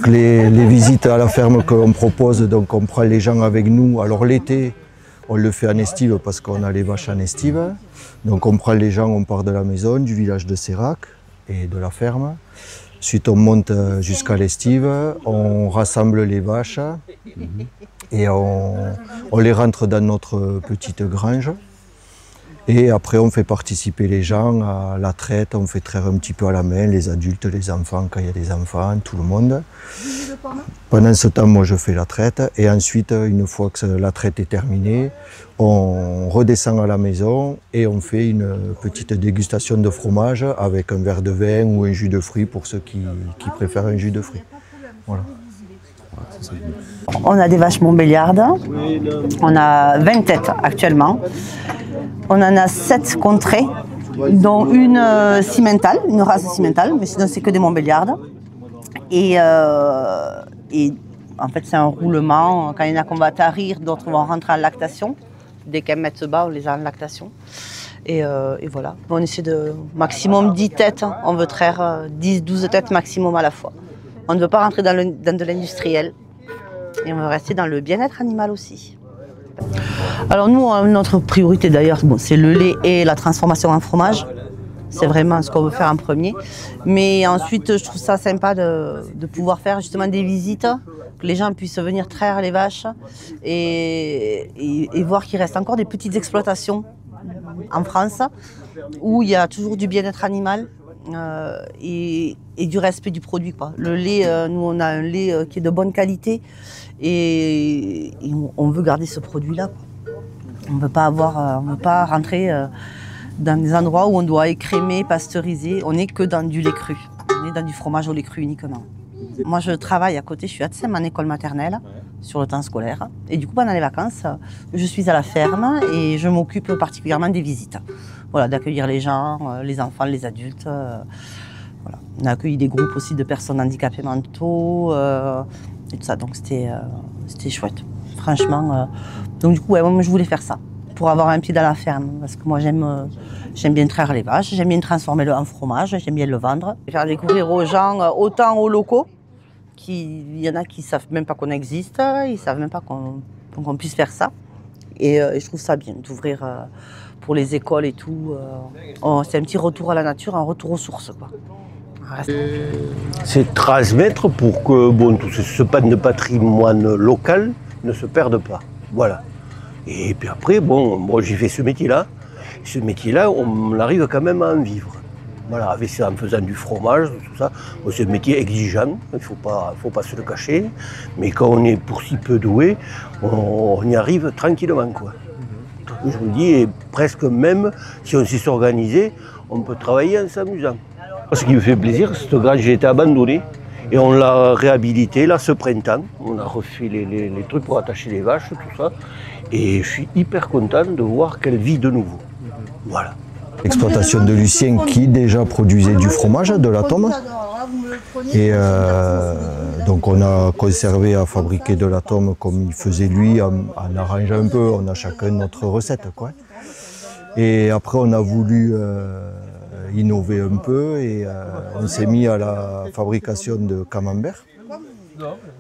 Donc les visites à la ferme qu'on propose, donc on prend les gens avec nous. Alors l'été, on le fait en estive parce qu'on a les vaches en estive. Donc on prend les gens, on part de la maison, du village de Sérac et de la ferme. Ensuite on monte jusqu'à l'estive, on rassemble les vaches et on les rentre dans notre petite grange. Et après, on fait participer les gens à la traite, on fait traire un petit peu à la main, les adultes, les enfants, quand il y a des enfants, tout le monde. Pendant ce temps, moi, je fais la traite. Et ensuite, une fois que la traite est terminée, on redescend à la maison et on fait une petite dégustation de fromage avec un verre de vin ou un jus de fruits pour ceux qui préfèrent un jus de fruits. Voilà. On a des vaches montbéliardes. On a 20 têtes actuellement. On en a 7 contrées, dont une cimentale, une race cimentale, mais sinon c'est que des montbéliardes. Et en fait c'est un roulement, quand il y en a qu'on va tarir, d'autres vont rentrer en lactation. Dès qu'elles mettent bas, on les a en lactation. Et voilà, on essaie de maximum 10 têtes, on veut traire 10-12 têtes maximum à la fois. On ne veut pas rentrer dans de l'industriel et on veut rester dans le bien-être animal aussi. Alors nous, notre priorité d'ailleurs, bon, c'est le lait et la transformation en fromage. C'est vraiment ce qu'on veut faire en premier. Mais ensuite, je trouve ça sympa de pouvoir faire justement des visites, que les gens puissent venir traire les vaches et voir qu'il reste encore des petites exploitations en France où il y a toujours du bien-être animal et du respect du produit, quoi. Le lait, nous on a un lait qui est de bonne qualité et on veut garder ce produit-là. On ne veut pas rentrer dans des endroits où on doit écrémer, pasteuriser. On n'est que dans du lait cru. On est dans du fromage au lait cru uniquement. Moi, je travaille à côté, je suis ATSEM en école maternelle sur le temps scolaire. Et du coup, pendant les vacances, je suis à la ferme et je m'occupe particulièrement des visites. Voilà, d'accueillir les gens, les enfants, les adultes. Voilà. On a accueilli des groupes aussi de personnes handicapées mentaux et tout ça. Donc, c'était chouette, franchement. Donc, du coup, ouais, moi, je voulais faire ça pour avoir un pied dans la ferme. Parce que moi, j'aime bien traire les vaches, j'aime bien transformer en fromage, j'aime bien le vendre. Faire découvrir aux gens, autant aux locaux, il y en a qui ne savent même pas qu'on existe, ils ne savent même pas qu'on puisse faire ça. Et je trouve ça bien d'ouvrir pour les écoles et tout. C'est un petit retour à la nature, un retour aux sources, quoi. C'est transmettre pour que tout ce patrimoine local ne se perde pas. Voilà. Et puis après, moi j'ai fait ce métier-là. Ce métier-là, on arrive quand même à en vivre. Voilà, en faisant du fromage, tout ça. C'est un métier exigeant, il ne faut pas se le cacher. Mais quand on est pour si peu doué, on y arrive tranquillement, quoi. Je vous dis, et presque même, si on sait s'organiser, on peut travailler en s'amusant. Ce qui me fait plaisir, cette grange a été abandonnée. Et on l'a réhabilitée là ce printemps. On a refait les trucs pour attacher les vaches, tout ça. Et je suis hyper content de voir qu'elle vit de nouveau. Voilà. L'exploitation de Lucien qui déjà produisait du fromage, de l'atome. Et donc on a conservé à fabriquer de l'atome comme il faisait lui, en arrangeant un peu. On a chacun notre recette, quoi. Et après on a voulu innover un peu et on s'est mis à la fabrication de camembert.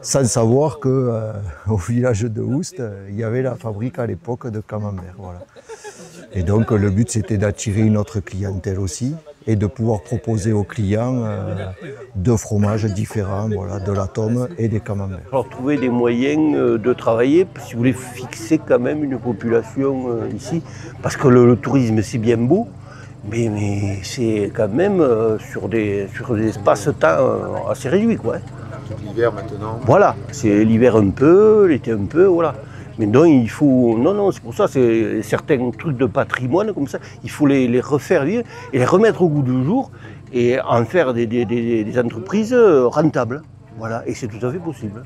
Sans savoir qu'au village de Oust, il y avait la fabrique à l'époque de camembert. Voilà. Et donc le but c'était d'attirer une autre clientèle aussi et de pouvoir proposer aux clients deux fromages différents, voilà, de l'atome et des camemberts. Alors trouver des moyens de travailler, si vous voulez fixer quand même une population ici, parce que le tourisme c'est bien beau, mais c'est quand même sur des espaces-temps assez réduits, quoi. L'hiver maintenant. Voilà, c'est l'hiver un peu, l'été un peu, voilà. Mais non, il faut. Non, c'est pour ça, c'est certains trucs de patrimoine comme ça, il faut les refaire vivre et les remettre au goût du jour et en faire des entreprises rentables. Voilà, et c'est tout à fait possible.